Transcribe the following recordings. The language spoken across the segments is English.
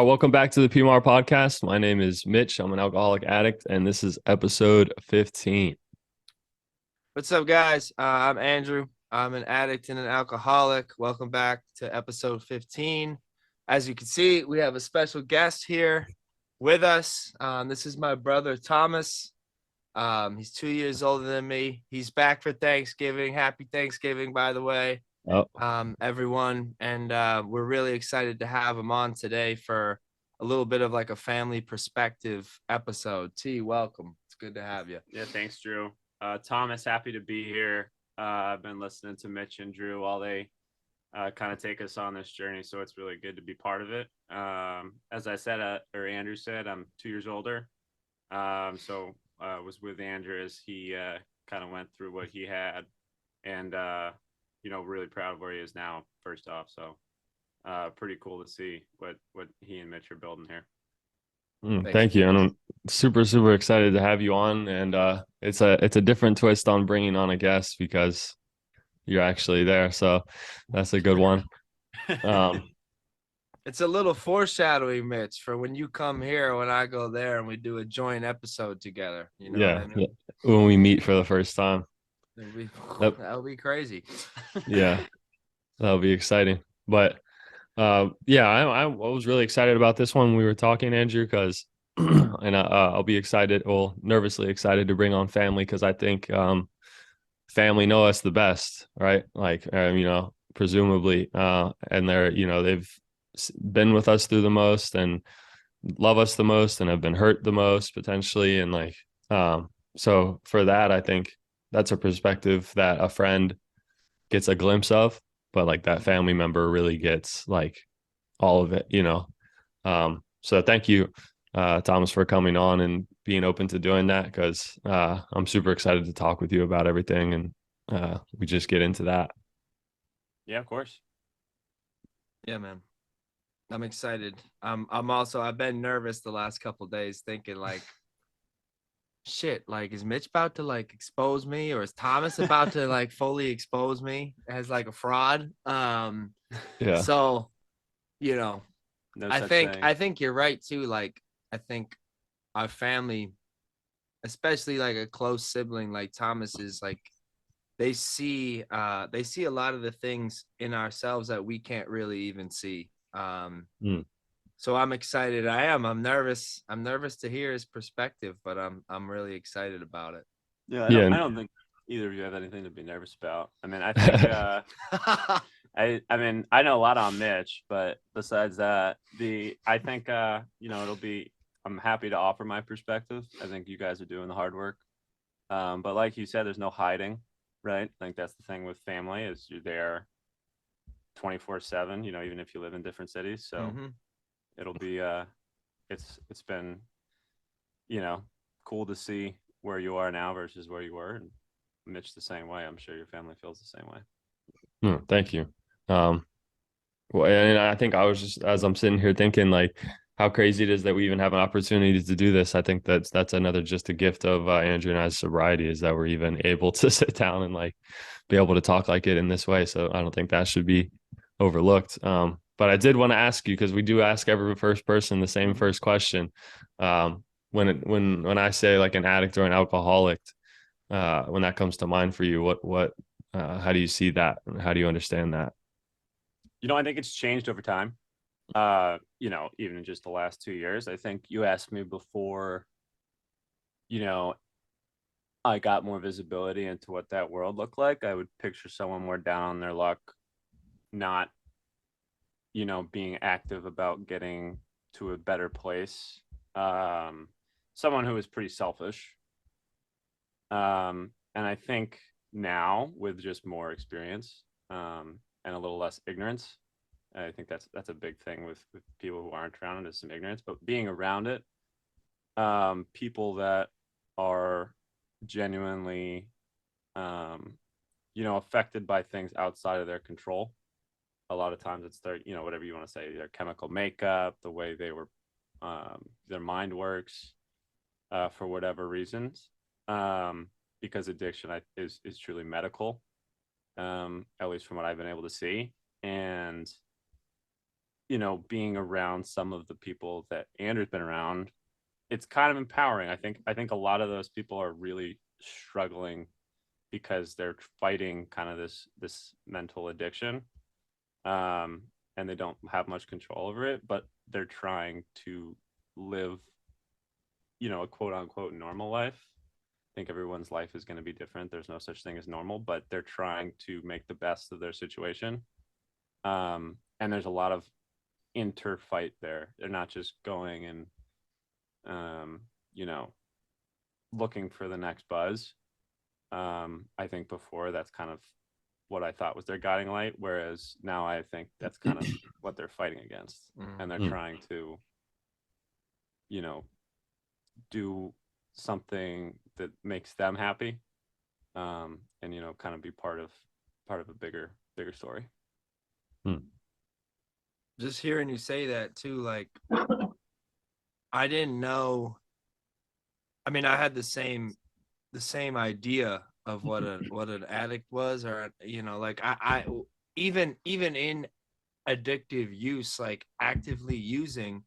Welcome back to the PMR podcast. My name is Mitch. I'm an alcoholic addict, and this is episode 15. What's up, guys? I'm Andrew. I'm an addict and an alcoholic. Welcome back to episode 15. As you can see, we have a special guest here with us. This is my brother, Thomas. He's 2 years older than me. He's back for Thanksgiving. Happy Thanksgiving, by the way, Oh, everyone. And we're really excited to have him on today for a little bit of like a family perspective episode. T, welcome. It's good to have you. Yeah, thanks, Drew. Thomas, happy to be here. I've been listening to Mitch and Drew while they kind of take us on this journey, so it's really good to be part of it. As I said, or Andrew said, I'm 2 years older. So was with Andrew as he kind of went through what he had, and really proud of where he is now. First off, so pretty cool to see what he and Mitch are building here. Thank you. And I'm super excited to have you on. And it's a different twist on bringing on a guest because you're actually there. So that's a good one. It's a little foreshadowing, Mitch, for when you come here, when I go there, and we do a joint episode together. You know what I mean? When we meet for the first time. That'll be crazy. Yeah, that'll be exciting. But I was really excited about this one. We were talking, Andrew, because and I'll be excited, well, nervously excited to bring on family because I think family know us the best, right? Like, presumably, and they've been with us through the most and love us the most and have been hurt the most potentially. And so for that, I think that's a perspective that a friend gets a glimpse of, but like that family member really gets like all of it. So thank you, Thomas, for coming on and being open to doing that, because I'm super excited to talk with you about everything, and we just get into that. Yeah, of course. Yeah, man. I'm excited. I've been nervous the last couple of days thinking like, shit, like is Mitch about to like expose me, or is Thomas about to like fully expose me as like a fraud? Yeah. So, No I such think thing. I think you're right too. Like I think our family, especially like a close sibling like Thomas is, like they see a lot of the things in ourselves that we can't really even see. Mm. So I'm excited. I'm nervous. I'm nervous to hear his perspective, but I'm really excited about it. Yeah, Yeah. I don't think either of you have anything to be nervous about. I mean, I think I know a lot on Mitch, but besides that, I think I'm happy to offer my perspective. I think you guys are doing the hard work. But like you said, there's no hiding, right? I think that's the thing with family is you're there 24/7, even if you live in different cities. So it'll be it's been cool to see where you are now versus where you were, and Mitch the same way. I'm sure your family feels the same way. Thank you. Well, and I think I was just, as I'm sitting here thinking like how crazy it is that we even have an opportunity to do this. I think that's another just a gift of Andrew and I's sobriety, is that we're even able to sit down and like be able to talk like it in this way. So I don't think that should be overlooked. But I did want to ask you, because we do ask every first person the same first question. When I say like an addict or an alcoholic, when that comes to mind for you, what how do you see that? How do you understand that? I think it's changed over time. Even in just the last 2 years. I think you asked me before, I got more visibility into what that world looked like. I would picture someone more down on their luck, not, being active about getting to a better place. Someone who is pretty selfish. And I think now with just more experience, and a little less ignorance, I think that's a big thing with people who aren't around it, is some ignorance, but being around it, people that are genuinely, affected by things outside of their control. A lot of times it's their, whatever you want to say, their chemical makeup, the way their mind works, for whatever reasons. Because addiction is truly medical, at least from what I've been able to see. And being around some of the people that Andrew's been around, it's kind of empowering. I think a lot of those people are really struggling because they're fighting kind of this mental addiction, and they don't have much control over it, but they're trying to live, a quote unquote normal life. I think everyone's life is going to be different. There's no such thing as normal, but they're trying to make the best of their situation. And there's a lot of interfight there. They're not just going and you know looking for the next buzz. I think before that's kind of what I thought was their guiding light, whereas now I think that's kind of what they're fighting against, and they're trying to do something that makes them happy, and kind of be part of a bigger story. Just hearing you say that too, like I didn't know. I mean, I had the same idea of what an addict was, or like I even in addictive use, like actively using,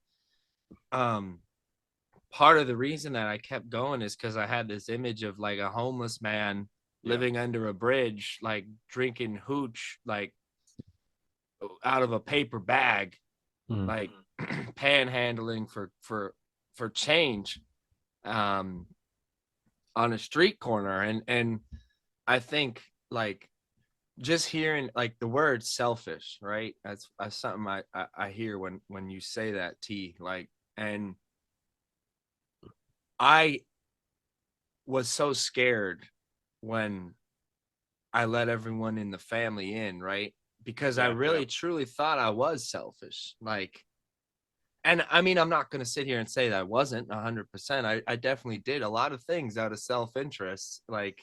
part of the reason that I kept going is because I had this image of like a homeless man living under a bridge, like drinking hooch, like out of a paper bag, like panhandling for change, on a street corner. And I think like just hearing like the word selfish, right? That's something I hear when you say that, T. Like, and I was so scared when I let everyone in the family in, right? Because I really truly thought I was selfish. Like, and I mean, I'm not going to sit here and say that I wasn't 100%. I definitely did a lot of things out of self-interest, like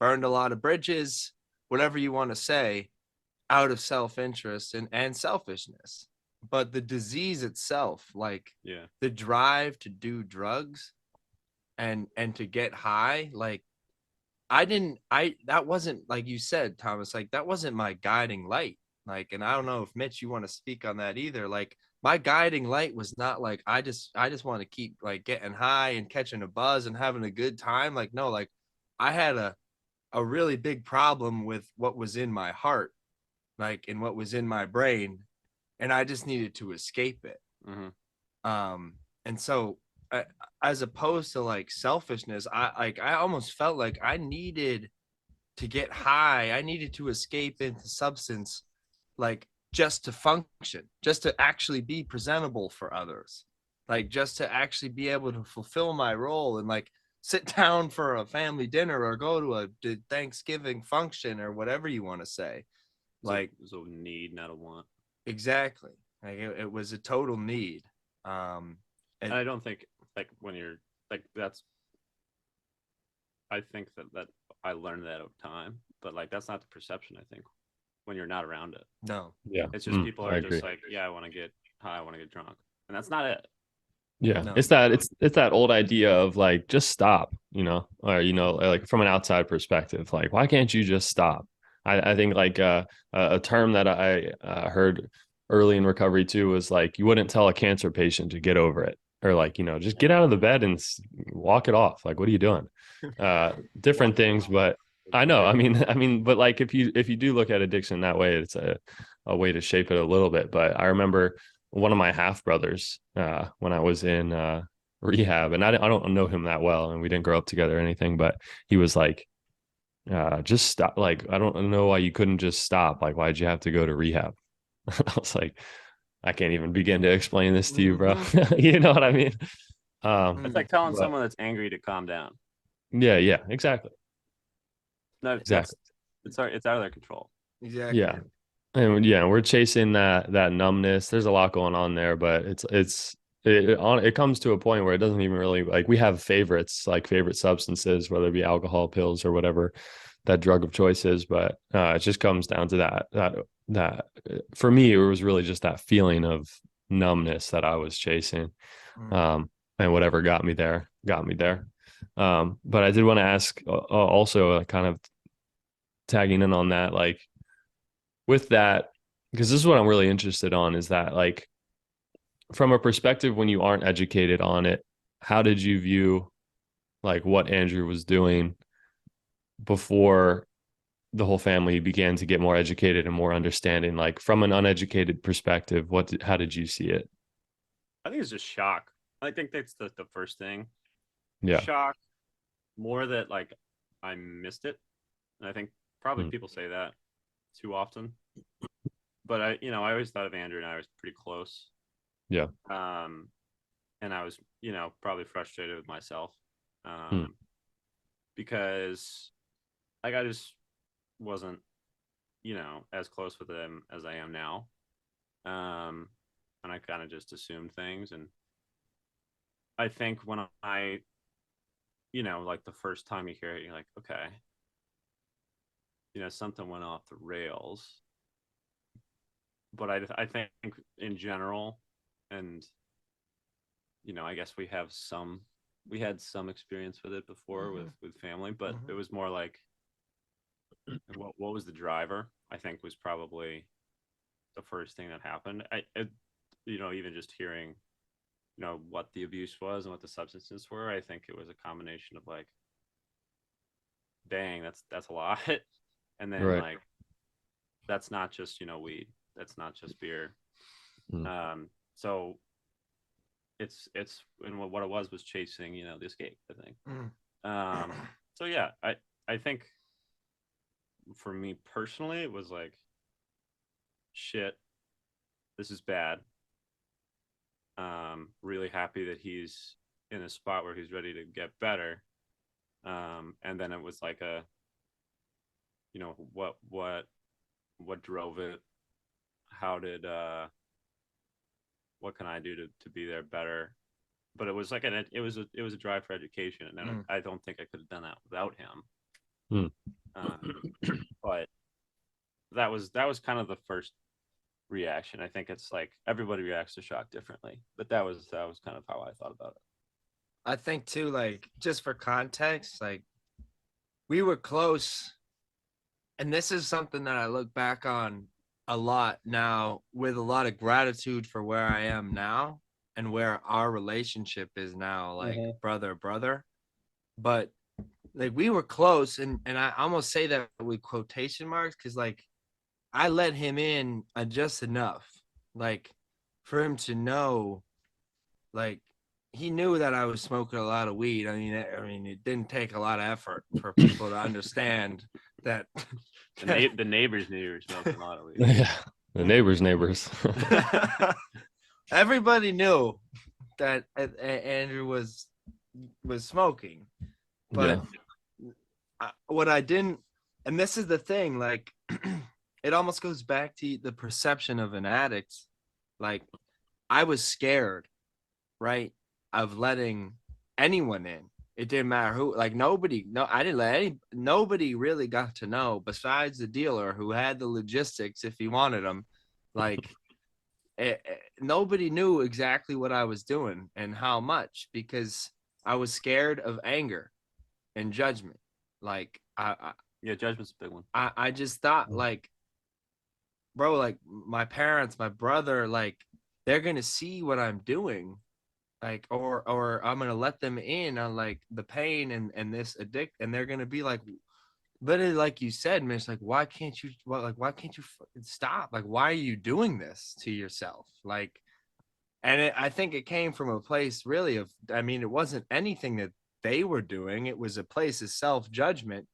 burned a lot of bridges, whatever you want to say, out of self-interest and selfishness. But the disease itself, like the drive to do drugs and to get high, like that wasn't, like you said, Thomas, like that wasn't my guiding light. Like, and I don't know if Mitch, you want to speak on that either. Like my guiding light was not like, I just want to keep like getting high and catching a buzz and having a good time. Like, no, like I had a really big problem with what was in my heart, like, and what was in my brain. And I just needed to escape it. And so as opposed to like selfishness, I almost felt like I needed to get high. I needed to escape into substance, like just to function, just to actually be presentable for others, like just to actually be able to fulfill my role and like sit down for a family dinner or go to a Thanksgiving function or whatever you want to say. Like it was a need, not a want. Exactly. Like it was a total need. And I don't think like when you're like that's. I think that I learned that over time, but like that's not the perception. I think when you're not around it. No. Yeah. It's just people are just like, I want to get high, I want to get drunk, and that's not it. Yeah, No. it's that old idea of like just stop, or like from an outside perspective, like why can't you just stop? I think like a term that I heard early in recovery too was like you wouldn't tell a cancer patient to get over it, or like just get out of the bed and walk it off. Like what are you doing? Different things, but I know. I mean, but like if you do look at addiction that way, it's a way to shape it a little bit. But I remember one of my half brothers when I was in rehab, and I don't know him that well, and we didn't grow up together or anything, but he was like, just stop. Like, I don't know why you couldn't just stop. Like, why'd you have to go to rehab? I was like, I can't even begin to explain this to you, bro. You know what I mean? It's like telling someone that's angry to calm down. Yeah, exactly. No, exactly. It's out of their control. Exactly. Yeah. And we're chasing that numbness. There's a lot going on there, but it comes to a point where it doesn't even really, like, we have favorites, like favorite substances, whether it be alcohol, pills, or whatever that drug of choice is. But it just comes down to that for me, it was really just that feeling of numbness that I was chasing. And whatever got me there. But I did want to ask also kind of tagging in on that, like with that, because this is what I'm really interested on, is that like from a perspective when you aren't educated on it, how did you view like what Andrew was doing before the whole family began to get more educated and more understanding? Like from an uneducated perspective, how did you see it? I think it's just shock. I think that's the first thing. Yeah. Shock, more that like I missed it. And I think probably Mm. people say that too often. But I always thought of Andrew and I was pretty close. Yeah. And I was, probably frustrated with myself. Mm. Because like I just wasn't, as close with him as I am now. And I kind of just assumed things. And I think when I, like the first time you hear it, you're like, okay, something went off the rails. But I think in general, and I guess we had some experience with it before with family, but it was more like what was the driver? I think was probably the first thing that happened. Even just hearing, what the abuse was and what the substances were, I think it was a combination of like, dang, that's a lot. And then Right. like, that's not just, weed. That's not just beer. Mm. So it's and what it was chasing, the escape, I think. So yeah, I think for me personally, it was like, shit, this is bad. Really happy that he's in a spot where he's ready to get better. And then it was like what drove it? How did what can I do to be there better? But it was like it was a drive for education, and I don't think I could have done that without him. Mm. But that was kind of the first reaction. I think it's like everybody reacts to shock differently, but that was kind of how I thought about it. I think too, like just for context, like we were close, and this is something that I look back on a lot now with a lot of gratitude for where I am now and where our relationship is now, like brother. But like we were close, and I almost say that with quotation marks because like I let him in just enough, like for him to know, like he knew that I was smoking a lot of weed. I mean, it didn't take a lot of effort for people to understand that. The neighbors knew you were smoking a lot of weed. Yeah. The neighbors. Everybody knew that Andrew was smoking, but what I didn't, and this is the thing, like it almost goes back to the perception of an addict. Like I was scared, right, of letting anyone in. It didn't matter who, like I didn't let nobody really got to know besides the dealer who had the logistics if he wanted them. Like nobody knew exactly what I was doing and how much because I was scared of anger and judgment. Like yeah, judgment's a big one. I just thought like, bro, like my parents, my brother, like they're gonna see what I'm doing, like or I'm gonna let them in on like the pain and this addict, and they're gonna be like, literally like you said, man, it's like why can't you fucking stop? Like why are you doing this to yourself? Like, and I think it came from a place really of, I mean, it wasn't anything that they were doing. It was a place of self-judgment,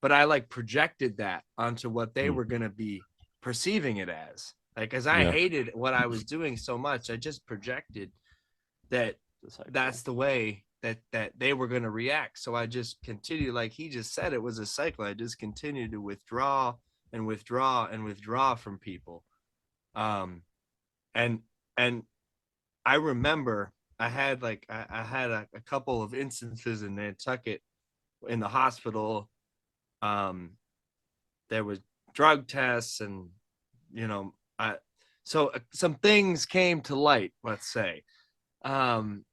but I like projected that onto what they were gonna be perceiving it as. Like, as I hated what I was doing so much, I just projected that that's the way that they were going to react. So I just continued, like he just said, it was a cycle. I just continued to withdraw and withdraw and withdraw from people. And I remember I had like I had a couple of instances in Nantucket in the hospital. There was drug tests, and so some things came to light, let's say. And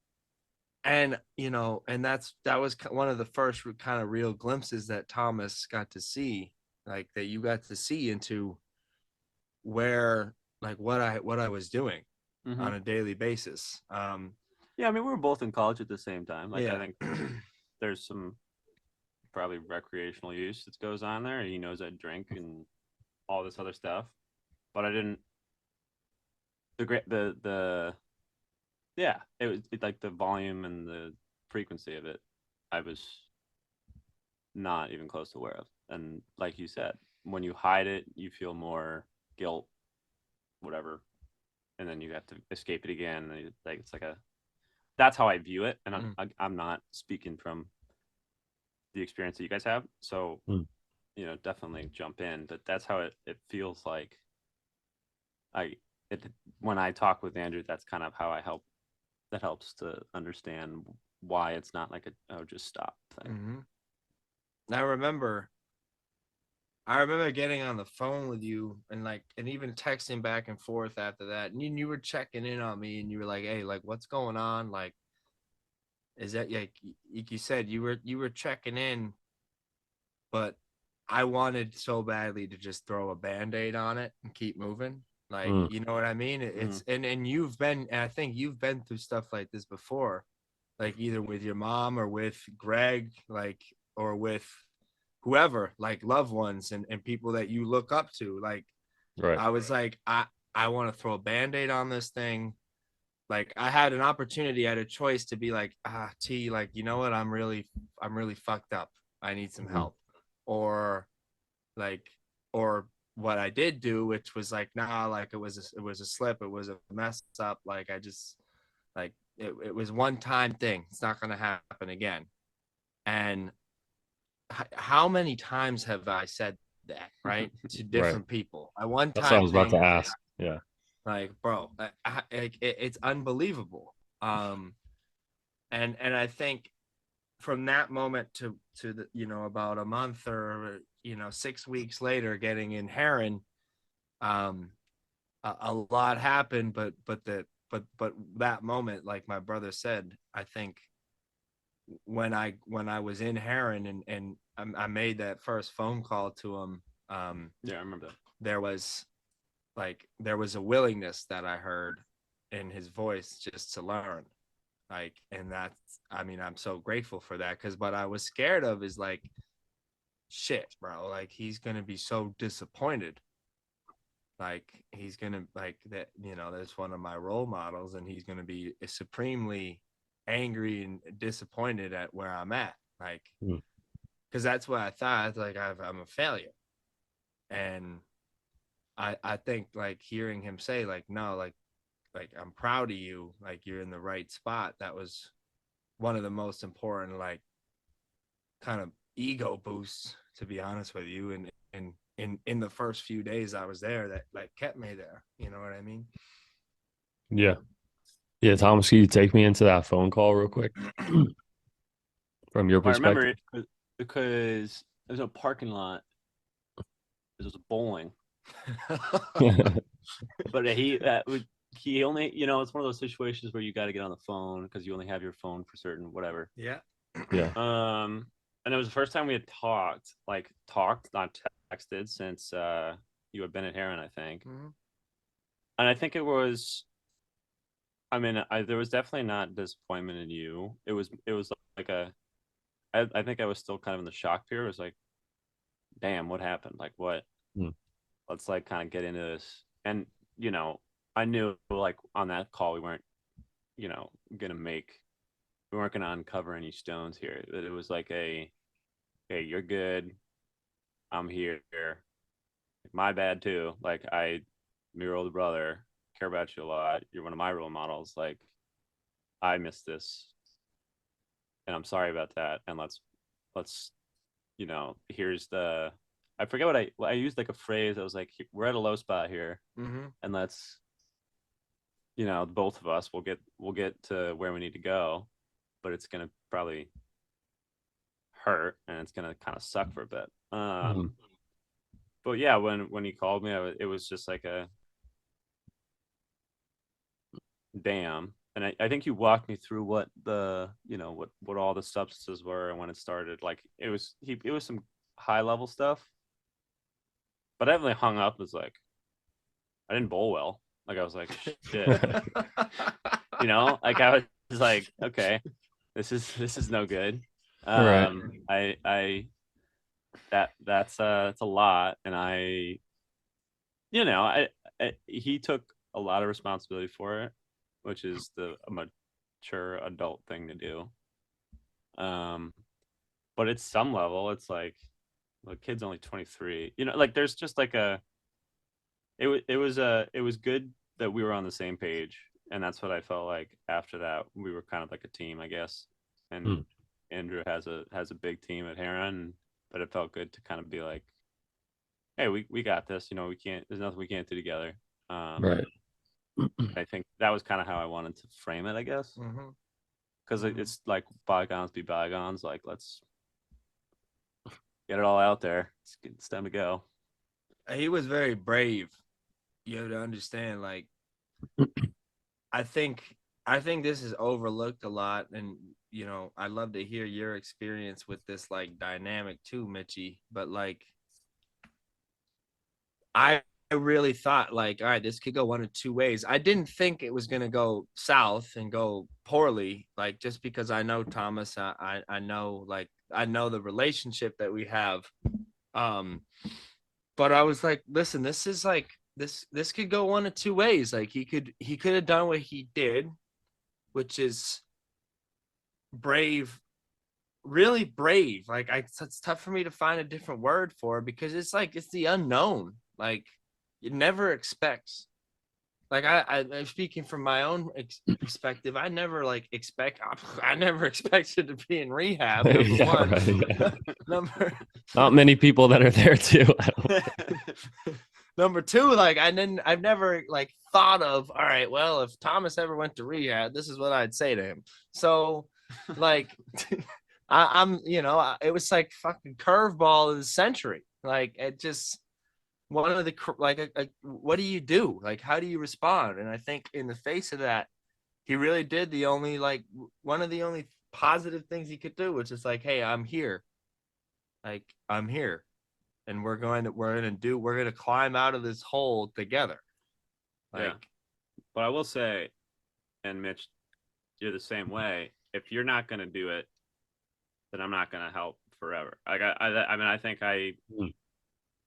that was one of the first kind of real glimpses that Thomas got to see, like that you got to see into where, like what I was doing. Mhm. on a daily basis. Yeah, I mean, we were both in college at the same time. Like, I Yeah. think there's some probably recreational use that goes on there. He knows I drink and all this other stuff, but I didn't. The yeah, it like the volume and the frequency of it. I was not even close to aware of. And like you said, when you hide it, you feel more guilt, whatever, and then you have to escape it again. And like it's like a that's how I view it. And Mm. I'm not speaking from the experience that you guys have, so Mm. definitely jump in. But that's how it feels like. I it when I talk with Andrew, that's kind of how I help. That helps to understand why it's not like a oh just stop thing. Mm-hmm. I remember getting on the phone with you and even texting back and forth after that. And you were checking in on me and you were like, "Hey, like what's going on? Like is that like you said you were checking in, but I wanted so badly to just throw a band-aid on it and keep moving. Like, Mm. you know what I mean? It's and I think you've been through stuff like this before, like either with your mom or with Greg, like or with whoever, like loved ones and people that you look up to. Like Right. I was like, I want to throw a band-aid on this thing. Like I had an opportunity, I had a choice to be like, T, like, you know what, I'm really fucked up. I need some Mm. help. Or like, or what I did do, which was like, nah, like it was a slip, it was a mess up. Like I just like it was one time thing. It's not gonna happen again. And how many times have I said that, right? To Right. different people. A one That's what I time was about thing, to ask. Yeah. like, bro, it's unbelievable. And I think from that moment to the about a month or 6 weeks later, getting in Heron, um, a lot happened, but that moment, like my brother said, I think when I was in Heron and I made that first phone call to him, Yeah, I remember that. there was there was a willingness that I heard in his voice just to learn. Like, and that's, I mean, I'm so grateful for that, because what I was scared of is like, shit, bro, like he's gonna be so disappointed. Like he's gonna like that, that's one of my role models, and he's gonna be supremely angry and disappointed at where I'm at. Like, Mm. because that's what I thought. Like I'm a failure, and I think like hearing him say like, no, like I'm proud of you, like you're in the right spot. That was one of the most important like kind of ego boosts, to be honest with you. And in the first few days I was there, that like kept me there. You know what I mean? Yeah. Yeah. Thomas, can you take me into that phone call real quick from your I remember perspective? it because there's a parking lot. There's a bowling, but he only it's one of those situations where you got to get on the phone because you only have your phone for certain whatever. Yeah. Yeah. And it was the first time we had talked, not texted, since you had been at Heron, I think. Mhm. And I think it was. I mean, there was definitely not disappointment in you. It was like I think I was still kind of in the shock period. It was like, damn, what happened? Like what? Mm. Let's like kind of get into this. And you know, I knew like on that call we weren't, gonna we weren't gonna uncover any stones here. That it was like hey, you're good. I'm here. My bad too. Like I'm your older brother, care about you a lot. You're one of my role models. Like I missed this, and I'm sorry about that. And let's here's the I forget what I used like a phrase. I was like, we're at a low spot here, Mm-hmm. and let's both of us we'll get to where we need to go, but it's gonna probably hurt and it's gonna kind of suck for a bit. Mm. But yeah, when he called me, it was just like a damn. And I think you walked me through what the what all the substances were and when it started. Like it was some high level stuff, but I definitely hung up as like I didn't bowl well. Like I was like, shit, you know, like I was like, okay, this is no good. Right. I that's it's a lot, and you know, he took a lot of responsibility for it, which is a mature adult thing to do. Um, but at some level, it's like, the kid's only 23. You know, like there's just like it was good that we were on the same page, and that's what I felt like after that. We were kind of like a team, I guess. And Hmm. Andrew has a big team at Heron, but it felt good to kind of be like, hey, we got this. You know, we can't. There's nothing we can't do together. Um, Right. I think that was kind of how I wanted to frame it, I guess, Mm-hmm. because Mm-hmm. it's like bygones be bygones. Like let's get it all out there. It's time to go. He was very brave. You have to understand, like, I think I think this is overlooked a lot, and I'd love to hear your experience with this like dynamic too, Mitchy. But like, I really thought like, all right, this could go one of two ways. I didn't think it was gonna go south and go poorly, like just because I know Thomas, I know like I know the relationship that we have. Um, but I was like, listen, this is like this could go one of two ways. Like he could have done what he did, which is brave, really brave. Like it's tough for me to find a different word for it because it's like it's the unknown. Like you never expects. Like I'm speaking from my own perspective. I never like expect. I never expected to be in rehab. Number Yeah, one, right. Yeah. number Not many people that are there too. I don't number two. Like I've never like thought of. All right, well, if Thomas ever went to rehab, this is what I'd say to him. So, like, I'm it was like fucking curveball of the century. Like it just one of the like what do you do? Like how do you respond? And I think in the face of that, he really did the only like one of the only positive things he could do, which is like, hey, I'm here. Like I'm here, and we're gonna climb out of this hole together. Yeah, Like but I will say, and Mitch, you're the same way. If you're not going to do it, then I'm not going to help forever. Like I mean, Hmm.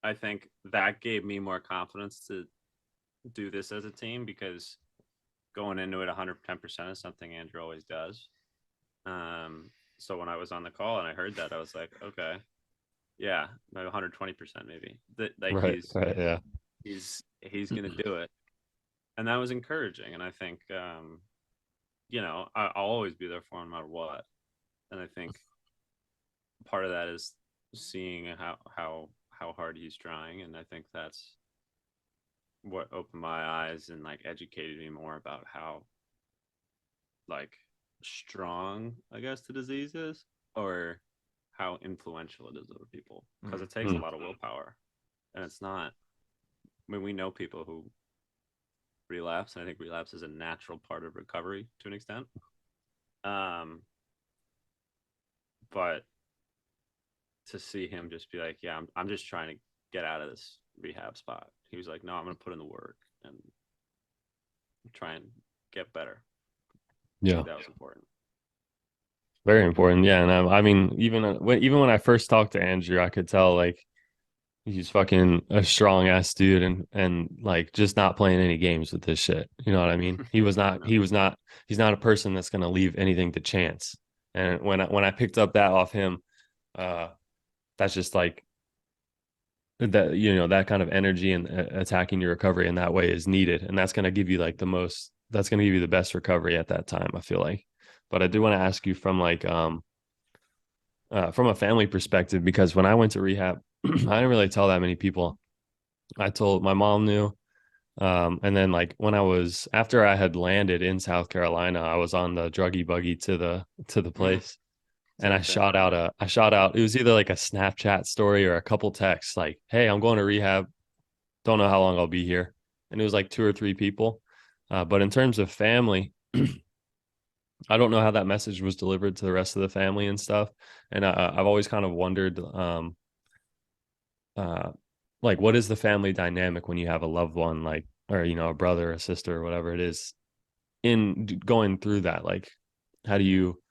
I think that gave me more confidence to do this as a team because going into it 110% is something Andrew always does. So when I was on the call and I heard that, I was like, okay, yeah, maybe 120% maybe. That like Right. Right. Yeah. he's gonna do it, and that was encouraging. And I think you know, I'll always be there for him no matter what. And I think part of that is seeing how hard he's trying, and I think that's what opened my eyes and like educated me more about how like strong I guess the disease is, or how influential it is over people, because it takes a Hmm. lot of willpower, and it's not. I mean, we know people who relapse, and I think relapse is a natural part of recovery to an extent. Um, but to see him just be like, yeah, I'm just trying to get out of this rehab spot. He was like, no, I'm going to put in the work and try and get better. I Yeah. think that was important. Very important. Yeah. And I mean, even when I first talked to Andrew, I could tell like he's fucking a strong ass dude and like just not playing any games with this shit. You know what I mean? No. He's not a person that's gonna leave anything to chance. And when I picked up that off him, uh that's just like that, that kind of energy and attacking your recovery in that way is needed. And that's gonna give you like that's gonna give you the best recovery at that time, I feel like. But I do want to ask you from a family perspective, because when I went to rehab, I didn't really tell that many people. I told my mom knew. And then like when after I had landed in South Carolina, I was on the druggy buggy to the place. And Same thing. I shot out, it was either like a Snapchat story or a couple texts like, hey, I'm going to rehab. Don't know how long I'll be here. And it was like two or three people. But in terms of family, I don't know how that message was delivered to the rest of the family and stuff. And I've always kind of wondered, uh, like what is the family dynamic when you have a loved one like or a brother, a sister, or whatever it is, in going through that? Like, how do you,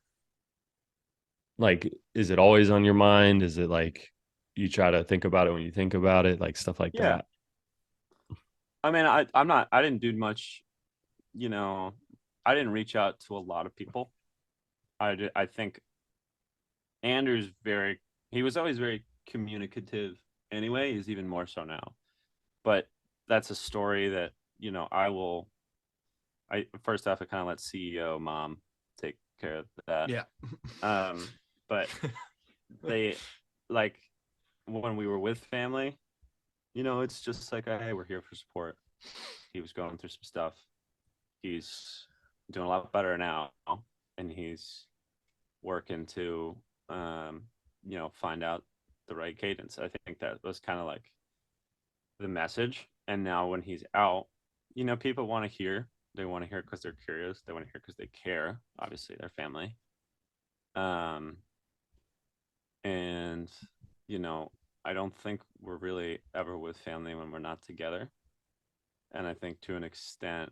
like, is it always on your mind? Is it like you try to think about it when you think about it, like stuff like Yeah. that? I mean, I didn't do much, you know, I didn't reach out to a lot of people. I think Andrew's he was always very communicative anyway. He's even more so now. But that's a story that, I first off, I kind of let CEO mom take care of that. Yeah. But they, like, when we were with family, it's just like, hey, we're here for support. He was going through some stuff. He's doing a lot better now, and he's working to, find out the right cadence. I think that was kind of like the message. And now when he's out, people want to hear. They want to hear because they're curious. They want to hear because they care. Obviously, their family. Um, and I don't think we're really ever with family when we're not together. And I think to an extent,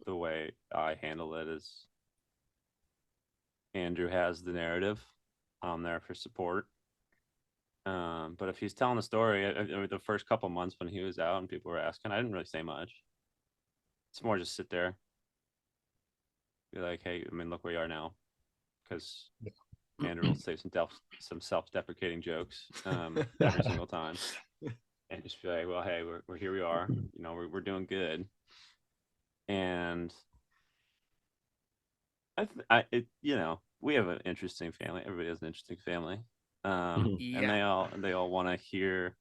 the way I handle it is Andrew has the narrative. I'm there for support. But if he's telling a story, the first couple months when he was out and people were asking, I didn't really say much. It's more just sit there, be like, hey, I mean, look where you are now, because Andrew will say some self-deprecating jokes every single time, and just be like, well, hey, we're here, we are, we're doing good, and we have an interesting family. Everybody has an interesting family, and Yeah. they all want to hear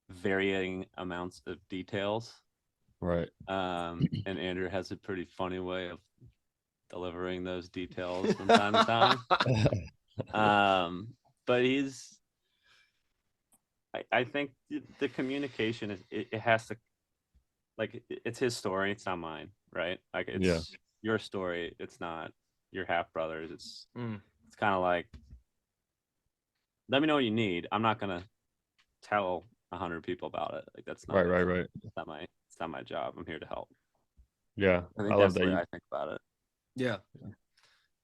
varying amounts of details. Right. And Andrew has a pretty funny way of delivering those details from time to time. But I think the communication it has to, like, it's his story, it's not mine, right? Like, Yeah. it's your story, it's not your half brothers. It's Mm. it's kind of like, let me know what you need. I'm not gonna tell 100 people about it. Like, that's Right. not Right. Right. it's not my job. I'm here to help. Yeah. I I think love that's the that way you. I think about it. Yeah.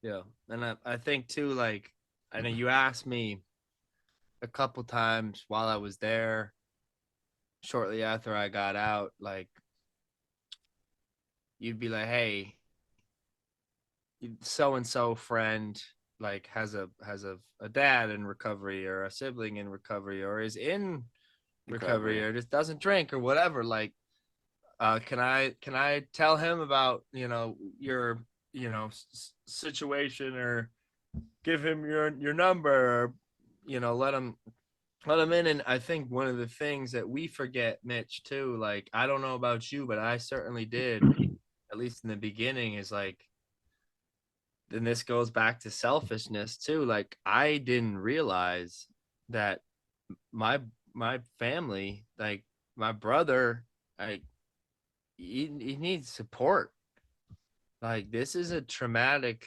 Yeah. And I think too, like, I know you asked me a couple times while I was there, shortly after I got out, like, you'd be like, hey, so and so friend like has a dad in recovery or a sibling in recovery or is in recovery Recovery. or just doesn't drink or whatever. Like, can I tell him about your situation, or give him your number, or let him in. And I think one of the things that we forget, Mitch, too, like, I don't know about you, but I certainly did, at least in the beginning, is like, then this goes back to selfishness too. Like, I didn't realize that my family, like my brother, like, he needs support. Like, this is a traumatic.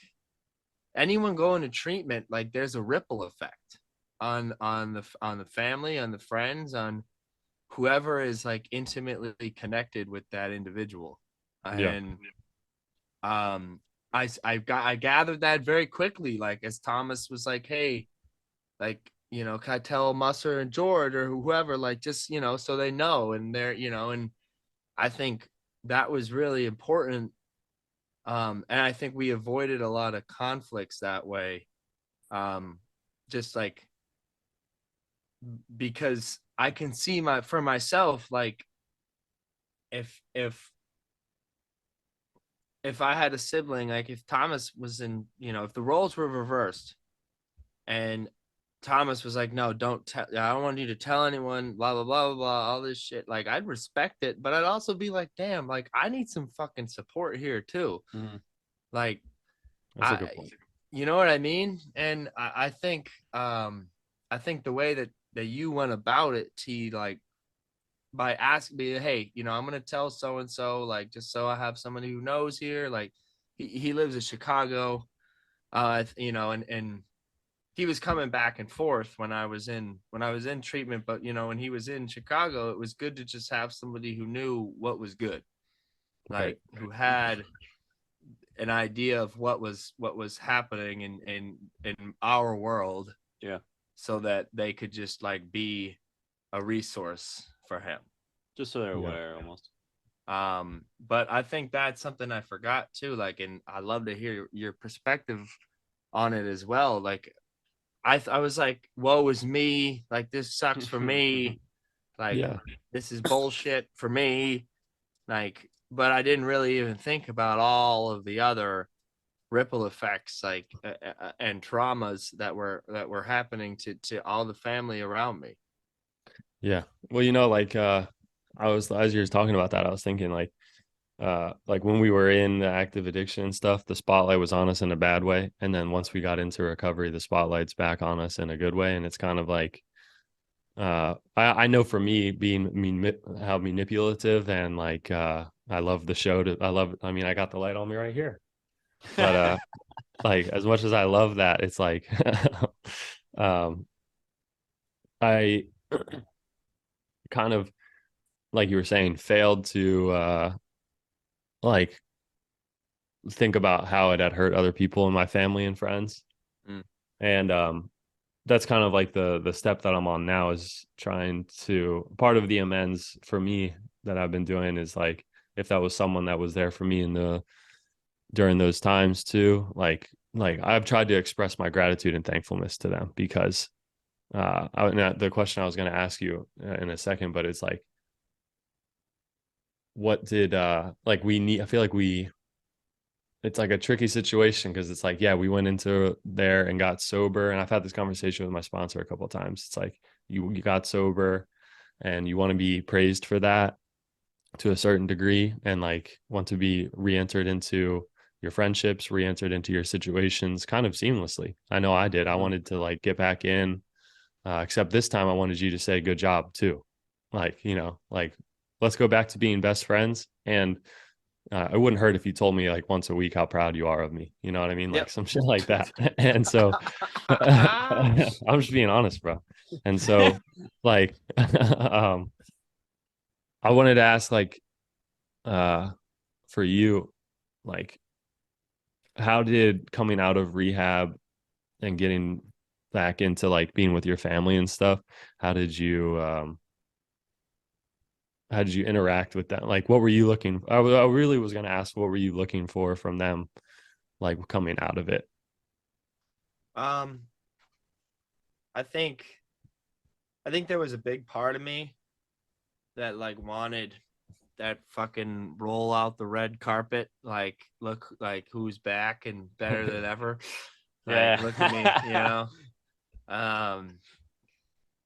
Anyone going to treatment, like, there's a ripple effect on the family, on the friends, on whoever is like intimately connected with that individual. Yeah. And um I gathered that very quickly, like, as Thomas was like, hey, like, can I tell Musser and George or whoever, like, just so they know, and they're and I think that was really important. And I think we avoided a lot of conflicts that way. Just like, because I can see for myself, like, if if I had a sibling, like if Thomas was in, if the roles were reversed and Thomas was like, no, don't tell, I don't want you to tell anyone, blah, blah, blah, blah, blah, all this shit. Like, I'd respect it, but I'd also be like, damn, like, I need some fucking support here too. Mhm. Like, That's a I, good point. you know what I mean? And I think the way that you went about it, T, like, by asking me, hey, I'm gonna tell so and so, like, just so I have somebody who knows here. Like, he lives in Chicago, and he was coming back and forth when I was in treatment. But when he was in Chicago, it was good to just have somebody who knew what was good. like who had an idea of what was happening in our world, Yeah. so that they could just like be a resource for him. Just so they're Yeah. aware almost. But I think that's something I forgot too, like, and I love to hear your perspective on it as well. Like I was like, woe is me, like this sucks for me, like Yeah. this is bullshit for me, like, but I didn't really even think about all of the other ripple effects, like and traumas that were happening to all the family around me. Yeah. Well, like I was as you were talking about that, I was thinking like when we were in the active addiction and stuff, the spotlight was on us in a bad way. And then once we got into recovery, the spotlight's back on us in a good way. And it's kind of like I know for me how manipulative and like I love the show I mean, I got the light on me right here. But like as much as I love that, it's like um I kind of like you were saying, failed to like think about how it had hurt other people in my family and friends. Mm. And that's kind of like the step that I'm on now, is trying to, part of the amends for me that I've been doing is like, if that was someone that was there for me during those times too, like I've tried to express my gratitude and thankfulness to them, because the question I was going to ask you in a second, but it's like, what did like we need, I feel like it's like a tricky situation, because it's like, yeah, we went into there and got sober, and I've had this conversation with my sponsor a couple of times. It's like you got sober and you want to be praised for that to a certain degree, and like want to be re-entered into your friendships, re-entered into your situations kind of seamlessly. I know I did. I wanted to like get back in, except this time I wanted you to say good job too, like, like let's go back to being best friends. And it wouldn't hurt if you told me like once a week how proud you are of me. You know what I mean? Like Yep. some shit like that. And so I'm just being honest, bro. And so like I wanted to ask like uh for you, like how did coming out of rehab and getting back into like being with your family and stuff, how did you how did you interact with that? Like what were you looking, I really was going to ask, what were you looking for from them, like coming out of it? um I think there was a big part of me that like wanted that fucking roll out the red carpet, like look like who's back and better than ever. Like Yeah. look at me, you know. Um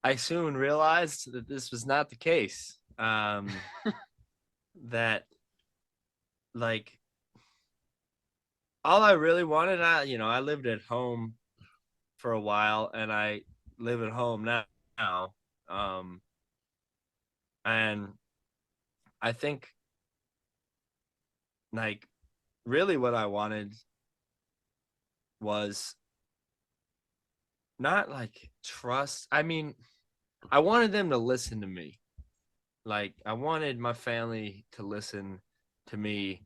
I soon realized that this was not the case. That like all I really wanted, I lived at home for a while and I live at home now. Um and I think like really what I wanted was not like trust. I mean, I wanted them to listen to me. Like I wanted my family to listen to me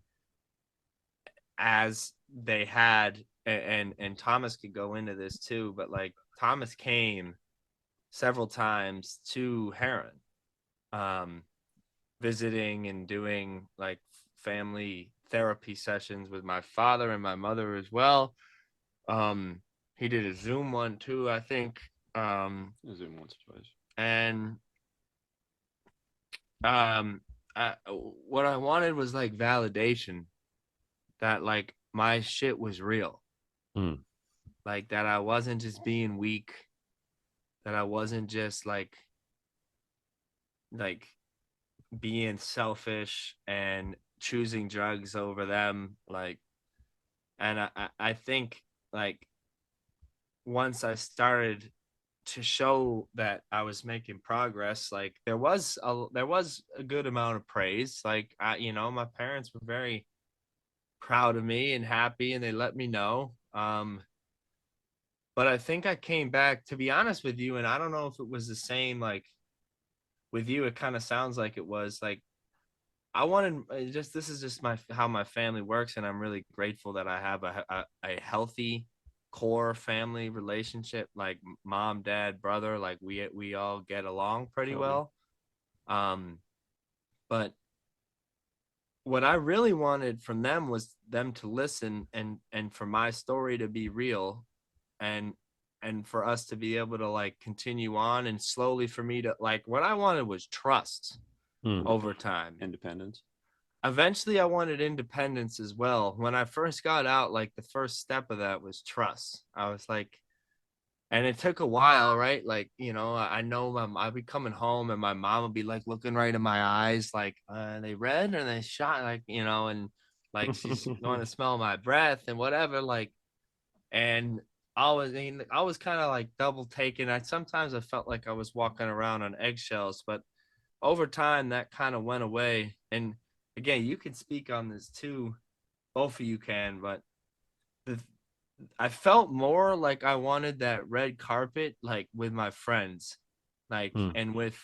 as they had, and Thomas could go into this too, but like Thomas came several times to Heron, um, visiting and doing like family therapy sessions with my father and my mother as well. He did a Zoom one too, I think. Zoom once or twice. And um, what I wanted was like validation that like my shit was real, Mm, like that I wasn't just being weak, that I wasn't just like being selfish and choosing drugs over them, like. And I think like once I started to show that I was making progress, like there was a good amount of praise. Like my parents were very proud of me and happy, and they let me know. But I think I came back, to be honest with you, and I don't know if it was the same like with you. It kind of sounds like it was like I wanted this is just how my family works, and I'm really grateful that I have a healthy core family relationship, like mom, dad, brother, like we all get along pretty Totally. well. But what I really wanted from them was them to listen and for my story to be real, and for us to be able to like continue on, and slowly for me to like, what I wanted was trust Hmm. over time. Independence. Eventually I wanted independence as well. When I first got out, like the first step of that was trust. I was like, and it took a while, right? Like, I know I'd be coming home and my mom would be like looking right in my eyes, like, are they red or they shot? Like, and like she's going to smell my breath and whatever. Like, and I was kind of like double taken. I felt like I was walking around on eggshells, but over time that kind of went away. And again, you can speak on this too, both of you can, but the I felt more like I wanted that red carpet, like with my friends, like, Hmm. and with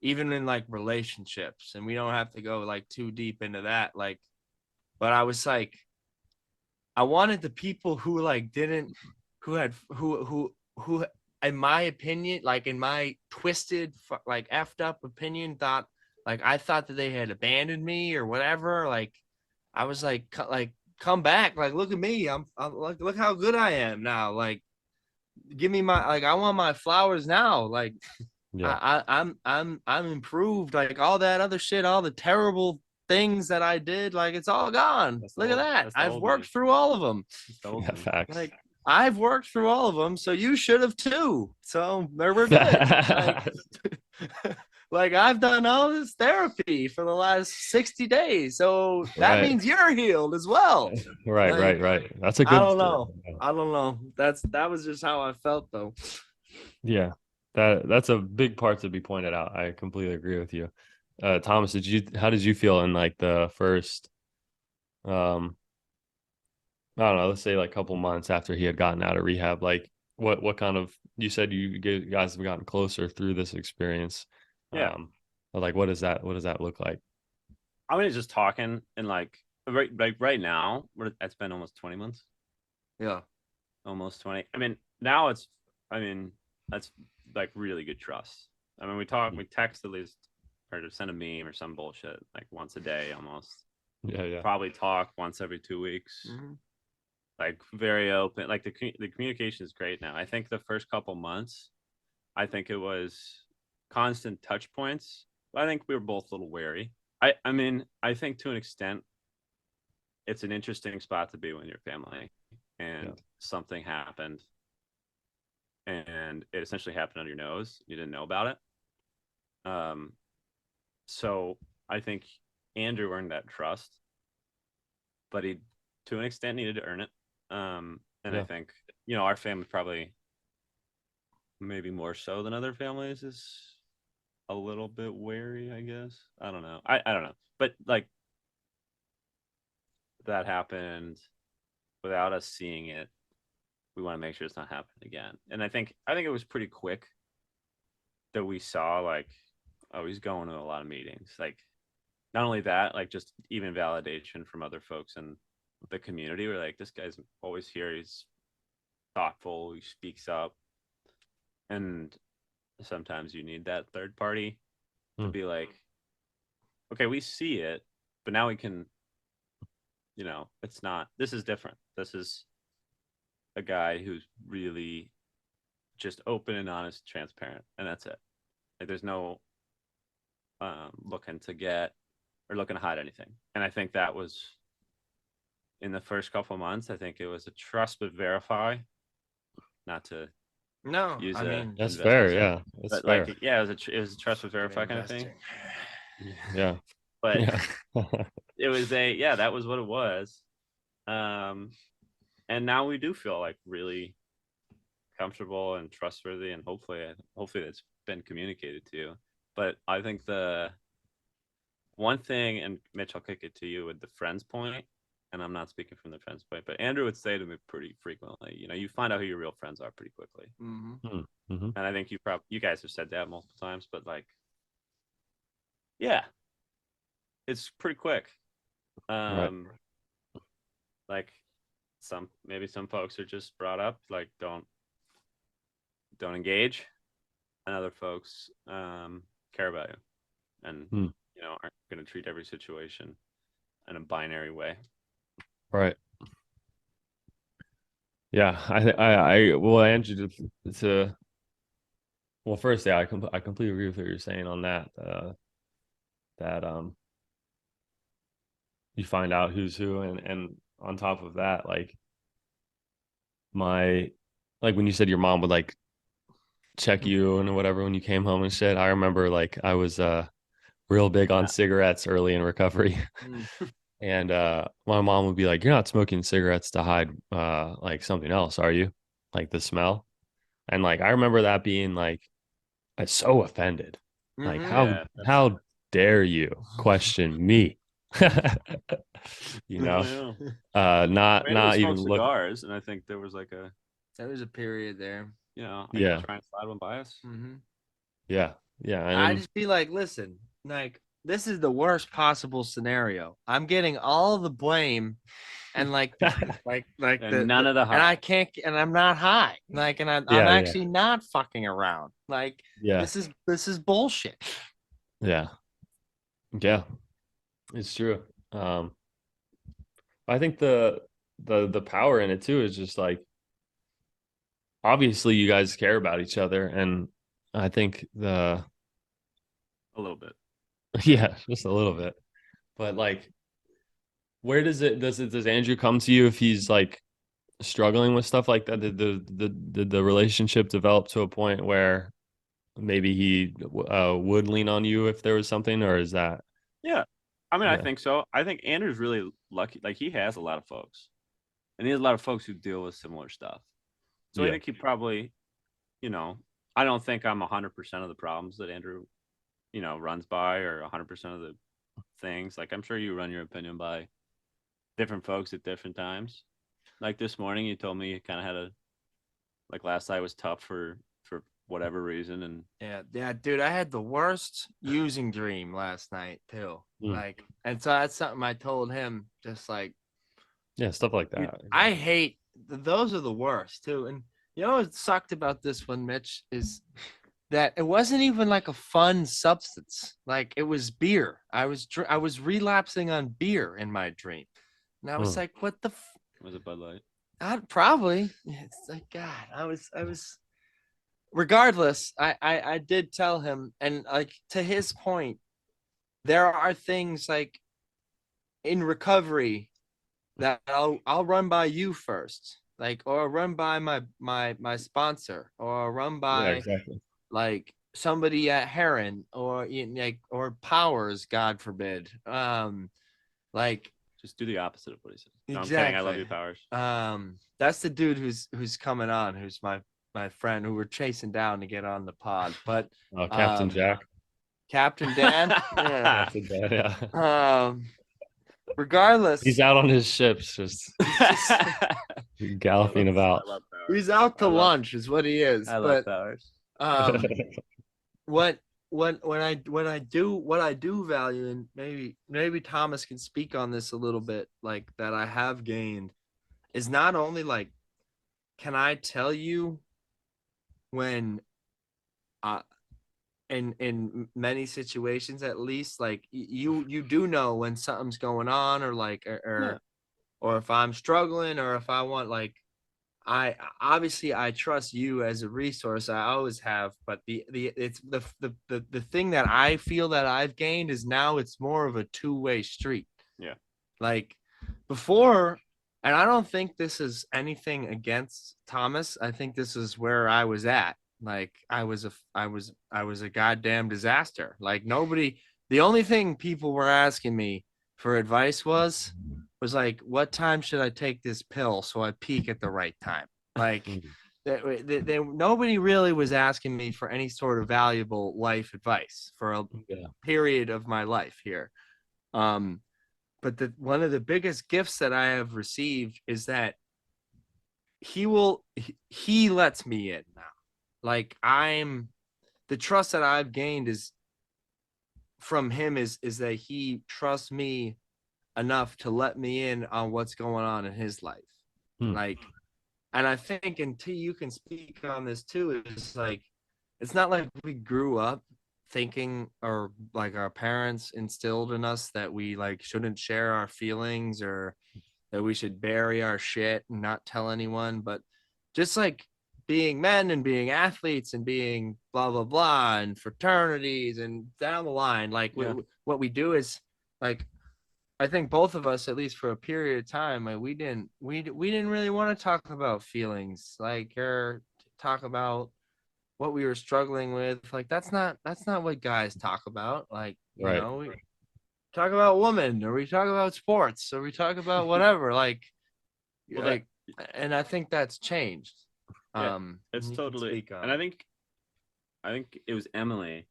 even in like relationships. And we don't have to go like too deep into that. Like, but I was like, I wanted the people who like didn't, who had, who, in my opinion, like in my twisted, like effed up opinion, thought like I thought that they had abandoned me or whatever. Like, I was like, come back, like look at me, I'm like, look how good I am now. Like, give me my, like, I want my flowers now. Like, Yeah. I'm improved. Like all that other shit, all the terrible things that I did, like it's all gone. That's the Look at old. that. That's the I've old me. worked through all of them. That's the old Yeah. me. Facts. Like I've worked through all of them, so you should have too. So we're good. Like, like I've done all this therapy for the last 60 days, so that Right. means you're healed as well. Right. Like, Right. Right. That's a I good don't story. know. I don't know. That was just how I felt though. Yeah. That's a big part to be pointed out. I completely agree with you. Thomas, how did you feel in like the first um I don't know, let's say like a couple months after he had gotten out of rehab? Like what kind of, you said guys have gotten closer through this experience. Yeah. But, like what does that look like? I mean, just talking and right now, it's been almost 20 months. Yeah. Almost 20. I mean, now it's. I mean, that's like really good trust. I mean, we text at least, or to send a meme or some bullshit like once a day almost. Yeah, yeah. Probably talk once every 2 weeks. Mm-hmm. Like very open. Like the communication is great now. I think the first couple months, I think it was constant touch points. But I think we were both a little wary. I mean, I think to an extent, it's an interesting spot to be when you're family, and Yeah. something happened, and it essentially happened under your nose. You didn't know about it. So I think Andrew earned that trust, but he, to an extent, needed to earn it. And I Yeah. think, our family probably, maybe more so than other families, is a little bit wary, I guess. I don't know. I don't know. But like, that happened without us seeing it. We want to make sure it's not happening again. And I think it was pretty quick that we saw, like, oh, he's going to a lot of meetings. Like, not only that, like, just even validation from other folks in the community. We're like, this guy's always here. He's thoughtful. He speaks up. And sometimes you need that third party to Hmm. be like, okay, we see it, but now we can, it's not, this is different. This is a guy who's really just open and honest, transparent, and that's it. Like, there's no looking to get or looking to hide anything. And I think that was in the first couple of months. I think it was a trust but verify, not to No, use I a mean, That's investor fair. term, Yeah. That's but fair. like, yeah, it was a trust but verify kind of thing. investor. Yeah. But Yeah. it was that was what it was. Um, and now we do feel like really comfortable and trustworthy, and hopefully that's been communicated to you. But I think the one thing, and Mitch, I'll kick it to you with the friends point, and I'm not speaking from the friends point, but Andrew would say to me pretty frequently, you find out who your real friends are pretty quickly. Mm-hmm. Mm-hmm. And I think you guys have said that multiple times, but like, yeah, it's pretty quick. Right. Like maybe some folks are just brought up like don't engage, and other folks care about you, and Hmm. aren't going to treat every situation in a binary way. Right. Yeah. I well, Andrew, to well, first, yeah, I completely agree with what you're saying on that. That you find out who's who, and on top of that, my like when you said your mom would like check you and whatever when you came home and shit. I remember like I was real big on cigarettes early in recovery. Mm. And my mom would be like, "You're not smoking cigarettes to hide like something else, are you? Like the smell?" And like I remember that being like I was so offended. Like Mhm. Yeah, how dare you question me? You I know, know. Randy would not smoke even look. cigars, and I think there was like There was a period there. I could Yeah, try and slide one by us. Hmm. yeah, yeah. And I then just be like, listen, like this is the worst possible scenario. I'm getting all the blame and like And none of the and I high. can't and I'm not high. Like and I'm yeah, yeah, actually not fucking around. Like yeah, this is bullshit. yeah, yeah. It's true. I think the power in it too is just like obviously you guys care about each other, and I think the A little bit. yeah, just a little bit. But like, where does Andrew come to you if he's like struggling with stuff like that? Did the relationship develop to a point where maybe he would lean on you if there was something, or is that Yeah. I mean, I yeah, think so. I think Andrew's really lucky. Like, he has a lot of folks, and he has a lot of folks who deal with similar stuff. So I yeah, think he probably, you know, I don't think I'm 100% of the problems that Andrew, runs by, or 100% of the things. Like, I'm sure you run your opinion by different folks at different times. Like this morning, you told me you kind of had like last night was tough for whatever reason, and Yeah, dude, I had the worst using dream last night too. mm, Like, and so that's something I told him, just like, yeah, stuff like dude, that. I hate those are the worst too. And you know what sucked about this one, Mitch, is that it wasn't even like a fun substance. Like it was beer. I was relapsing on beer in my dream, and I was Mm, like, what the. it was a Bud Light. Probably. It's like God. I was regardless, I did tell him, and like to his point, there are things like in recovery that I'll run by you first, like or run by my sponsor, or run yeah, by exactly. like somebody at Heron, or like or Powers, God forbid. Like Just do the opposite of what he said. No, I'm kidding. I love exactly. you, Powers. That's the dude who's coming on, who's my friend who we're chasing down to get on the pod. But Captain um Jack. Captain Dan. Yeah. Captain Jack, yeah. Um, regardless, He's out on his ships, just galloping about. I love Powers. he's out I to love lunch, is what he is. I love But Powers. um, what when I do value, and maybe Thomas can speak on this a little bit, like that I have gained, is not only like, can I tell you when uh in many situations, at least, like you do know when something's going on, or like Yeah. or if I'm struggling, or if I want, like, I obviously I trust you as a resource. I always have, but the it's the thing that I feel that I've gained is now it's more of a two-way street. Yeah. Like before, and I don't think this is anything against Thomas. I think this is where I was at. Like I was a goddamn disaster. Like nobody, the only thing people were asking me for advice was like, what time should I take this pill so I peak at the right time? Like Mm, nobody really was asking me for any sort of valuable life advice for a yeah. period of my life here. Um, but one of the biggest gifts that I have received is that he lets me in now. Like the trust that I've gained is from him is that he trusts me enough to let me in on what's going on in his life. Hmm. Like, and I think, and T, you can speak on this too, is like, it's not like we grew up thinking, or like our parents instilled in us that we like shouldn't share our feelings, or that we should bury our shit and not tell anyone. But just like being men and being athletes and being blah blah blah and fraternities and down the line, like Yeah. what we do is like, I think both of us, at least for a period of time, like we didn't really want to talk about feelings, like, or talk about what we were struggling with. Like that's not what guys talk about. Like, you Right. know, we talk about women, or we talk about sports, or we talk about whatever. Well, that Like, and I think that's changed. yeah, it's You can totally. speak on And it. I think it was Emily.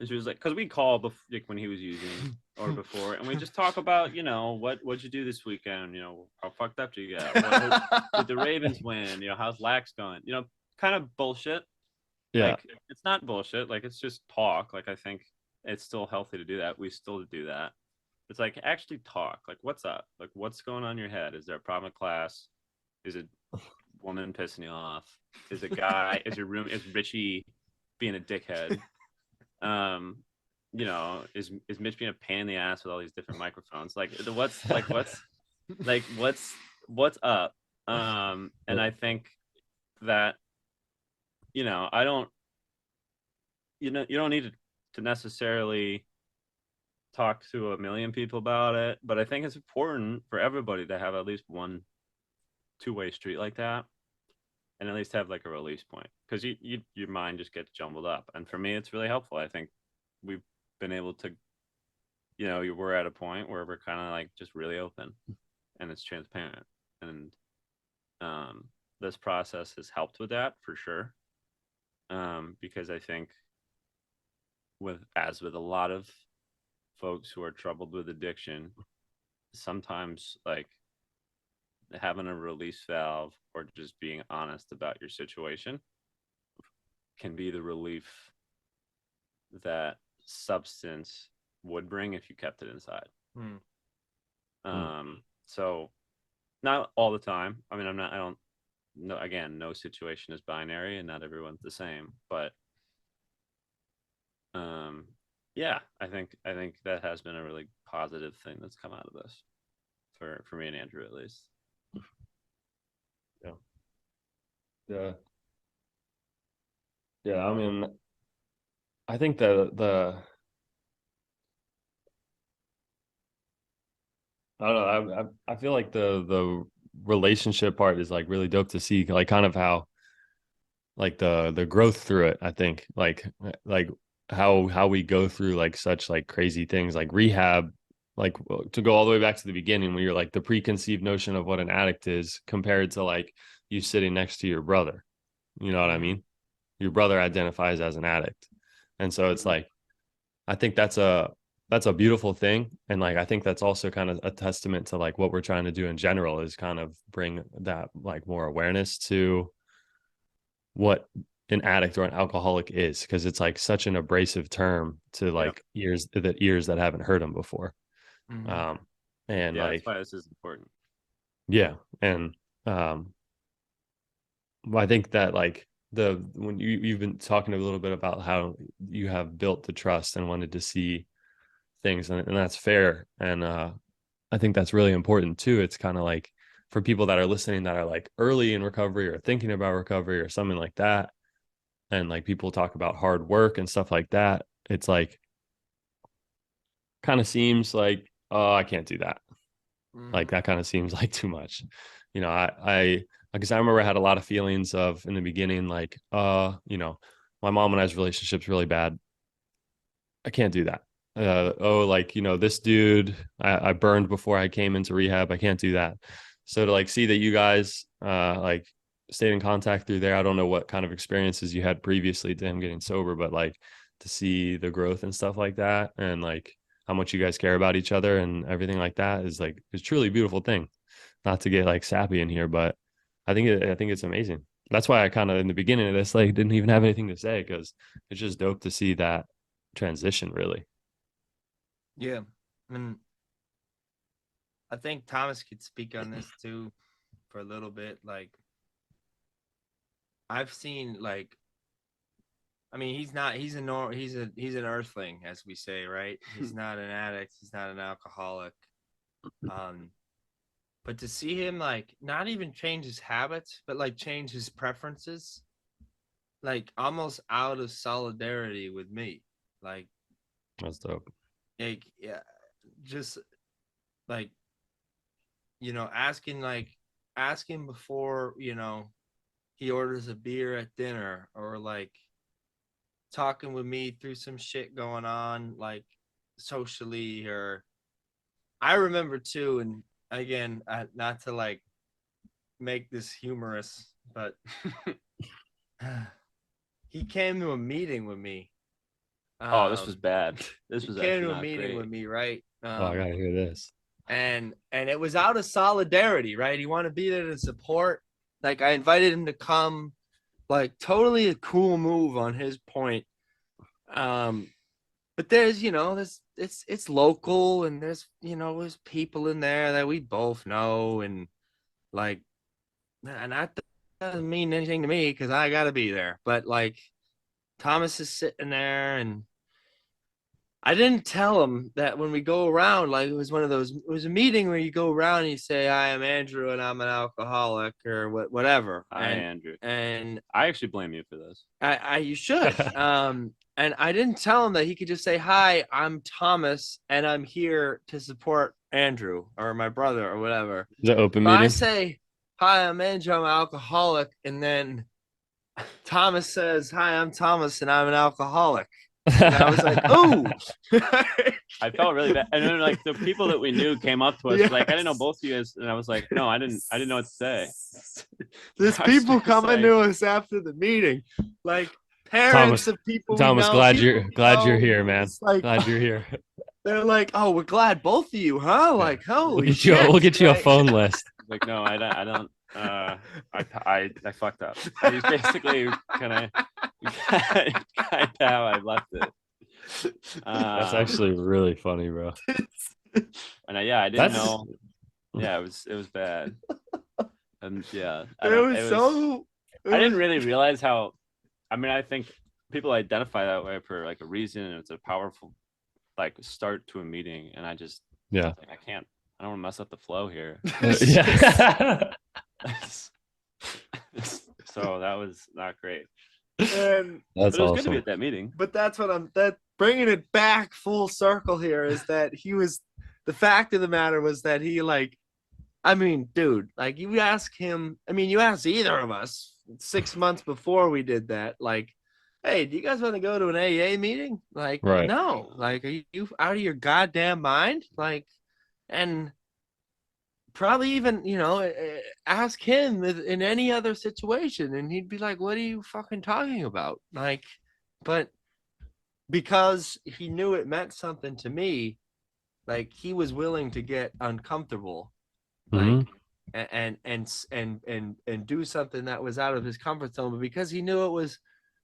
And she was like, because we call like when he was using or before, and we just talk about, what'd you do this weekend? How fucked up do you get? Did the Ravens win? How's Lax going? Kind of bullshit. Yeah. Like, it's not bullshit. Like, it's just talk. Like, I think it's still healthy to do that. We still do that. It's like, actually talk. Like, what's up? Like, what's going on in your head? Is there a problem in class? Is it woman pissing you off? Is a guy? Is Richie being a dickhead? um is Mitch being a pain in the ass with all these different microphones? Like, what's up? And I think that, I don't, you don't need to necessarily talk to a million people about it, but I think it's important for everybody to have at least one two-way street like that, and at least have like a release point, because your mind just gets jumbled up. And for me, it's really helpful. I think we've been able to, we're at a point where we're kind of like just really open, and it's transparent. And this process has helped with that for sure. Because I think with a lot of folks who are troubled with addiction, sometimes like having a release valve or just being honest about your situation can be the relief that substance would bring if you kept it inside. So not all the time. I mean, I don't know, again, no situation is binary and not everyone's the same, but yeah, I think that has been a really positive thing that's come out of this for me and Andrew, at least. Yeah. Yeah. Yeah. I mean, I think I don't know. I feel like the relationship part is like really dope to see, like kind of how like the growth through it. I think like how we go through like such like crazy things like rehab, like to go all the way back to the beginning when you're like the preconceived notion of what an addict is compared to like you sitting next to your brother. You know what I mean? Your brother identifies as an addict, and so it's like I think that's a beautiful thing. And like I think that's also kind of a testament to like what we're trying to do in general is kind of bring that like more awareness to what an addict or an alcoholic is, because it's like such an abrasive term to Yeah. like ears that haven't heard them before. um and Yeah, that's like why this is important. yeah. And well, I think that like the when you've been talking a little bit about how you have built the trust and wanted to see things, and that's fair. And I think that's really important too. It's kind of like for people that are listening that are like early in recovery or thinking about recovery or something like that, and like people talk about hard work and stuff like that, it's like kind of seems like, oh, I can't do that. Like that kind of seems like too much. I because I remember I had a lot of feelings of in the beginning, like, my mom and I's relationship's really bad. I can't do that. Oh, like, this dude I burned before I came into rehab. I can't do that. So to like see that you guys like stayed in contact through there. I don't know what kind of experiences you had previously to him getting sober, but like to see the growth and stuff like that, and like how much you guys care about each other and everything like that is truly a beautiful thing. Not to get like sappy in here, but I think it's amazing. That's why I kind of in the beginning of this like didn't even have anything to say, because it's just dope to see that transition, really. Yeah. And I think Thomas could speak on this too for a little bit. Like, I've seen, like, I mean, he's an earthling, as we say, right? He's not an addict, he's not an alcoholic. Um, but to see him, like, not even change his habits, but like change his preferences, like almost out of solidarity with me. Like, That's dope. yeah, just like, asking before, he orders a beer at dinner, or like talking with me through some shit going on, like socially. Or I remember too, and again, not to like make this humorous, but he came to a meeting with me. Oh, this was Um, bad. This he was came actually to a not meeting with great. me, right? Oh, I gotta hear this. And it was out of solidarity, right? He wanted to be there to support. Like, I invited him to come, like totally a cool move on his point. Um, but there's, it's local, and there's people in there that we both know, and like, and that doesn't mean anything to me because I gotta be there. But like, Thomas is sitting there, and I didn't tell him that when we go around, like, it was a meeting where you go around and you say, "Hi, I'm Andrew and I'm an alcoholic," or whatever. Hi, Andrew. And I actually blame you for this. you should. And I didn't tell him that he could just say, "Hi, I'm Thomas and I'm here to support Andrew or my brother or whatever." The open But I meeting. say, "Hi, I'm Andrew, I'm an alcoholic," and then Thomas says, "Hi, I'm Thomas and I'm an alcoholic." And I was like, "Oh." I felt really bad. And then like the people that we knew came up to us, Yes. like, I didn't know both of you guys. And I was like, no, I didn't know what to say. There's I was people just coming like, to us after the meeting, like parents Thomas, of people we Thomas, know, glad people you're we glad you're know. here, man. It's like, Glad you're here. they're like, "Oh, we're glad both of you, huh?" Yeah. Like, holy We'll shit. get you a Right? phone list. like, no, I don't. I fucked up. I was basically kind of how I left it. That's actually really funny, bro. And I didn't That's know. Yeah, it was bad. And yeah, I It don't. was It was. so. I didn't really realize how. I mean, I think people identify that way for like a reason, and it's a powerful like start to a meeting. And I just, yeah. like, I can't. I don't want to mess up the flow here. Yeah. So that was not great. And That's But it was good to be awesome. at that meeting. but that's that bringing it back full circle here is that the fact of the matter was that he, like, I mean, dude, like, you ask him, I mean, you ask either of us 6 months before we did that, like, "Hey, do you guys want to go to an AA meeting?" Like, Right. no. Like, are you out of your goddamn mind? Like, and probably even, ask him in any other situation, and he'd be like, "What are you fucking talking about?" Like, but because he knew it meant something to me, like, he was willing to get uncomfortable, like, Mhm. and do something that was out of his comfort zone. But because he knew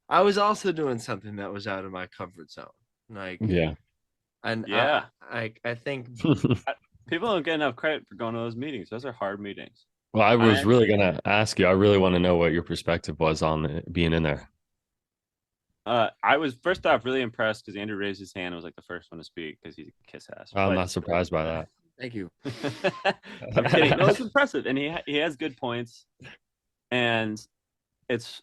I was also doing something that was out of my comfort zone, like. Yeah. And Yeah. I think People don't get enough credit for going to those meetings. Those are hard meetings. Well, I was I really gonna ask you. I really want to know what your perspective was on being in there. I was first off really impressed because Andrew raised his hand and was like the first one to speak because he's a kiss ass. I'm But not surprised by that. thank you. I'm kidding. No, it's impressive, and he has good points, and it's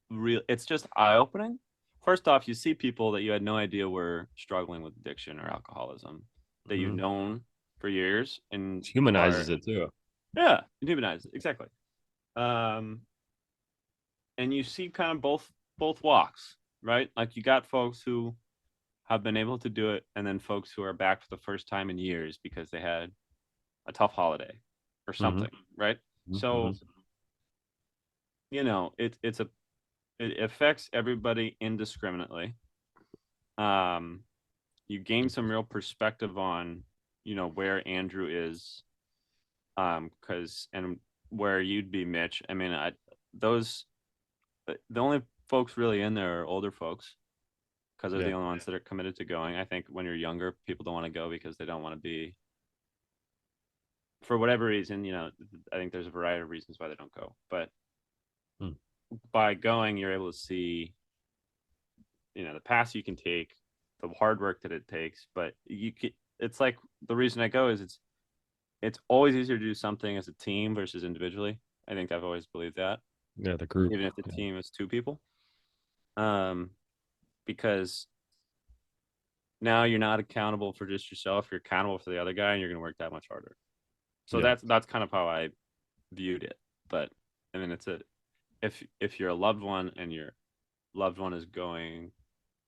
real. It's just eye opening. First off, you see people that you had no idea were struggling with addiction or alcoholism that you've Mhm. known for years, and It humanizes it too. Yeah, it humanizes exactly. And you see kind of both walks, right? Like, you got folks who have been able to do it, and then folks who are back for the first time in years because they had a tough holiday or something, right? So, Mhm. it affects everybody indiscriminately. You gain some real perspective on, where Andrew is, because and where you'd be, Mitch. I mean, the only folks really in there are older folks because they're Yeah. the only ones that are committed to going. I think when you're younger, people don't want to go because they don't want to be, for whatever reason, I think there's a variety of reasons why they don't go. But Hmm. by going, you're able to see, the paths you can take, the hard work that it takes. But it's like the reason I go is it's always easier to do something as a team versus individually. I think I've always believed that, Yeah, the group. even if the Yeah. team is two people. Because now you're not accountable for just yourself. You're accountable for the other guy, and you're going to work that much harder. So Yeah. that's kind of how I viewed it. But I mean, if you're a loved one and your loved one is going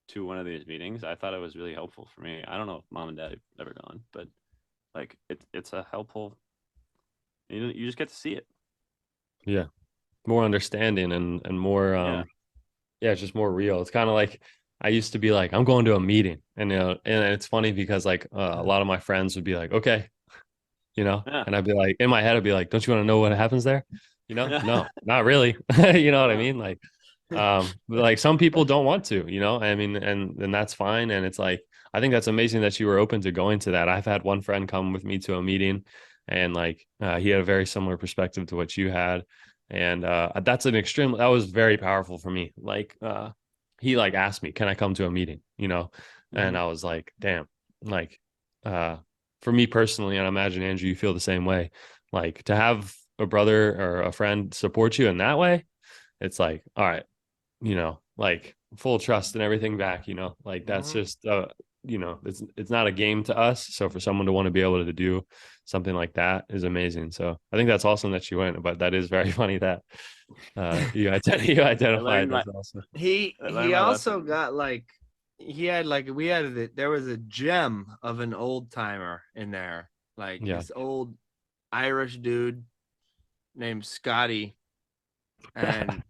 to one of these meetings, I thought it was really helpful for me. I don't know if mom and dad have ever gone, but like it's a helpful. You just get to see it. Yeah. More understanding and more Yeah. yeah, it's just more real. It's kind of like I used to be like, I'm going to a meeting, and and it's funny because like a lot of my friends would be like, okay, Yeah. and I'd be like, in my head, I'd be like, don't you want to know what happens there? Yeah. No, not really. You know what I No. mean? Like, but like some people don't want to, I mean, and that's fine. And it's like, I think that's amazing that you were open to going to that. I've had one friend come with me to a meeting, and like he had a very similar perspective to what you had. And that's that was very powerful for me. Like he like asked me, can I come to a meeting? And Mhm. I was like, damn, like uh for me personally, and I imagine Andrew, you feel the same way. Like to have a brother or a friend support you in that way, it's like, all right, like full trust and everything back, like that's Mhm. just it's not a game to us. So for someone to want to be able to do something like that is amazing. So I think that's awesome that you went, but that is very funny that you I identified learned as my also. He I learned he my also lesson. got like he had like we had there was a gem of an old timer in there, like Yeah. this old Irish dude named Scotty, and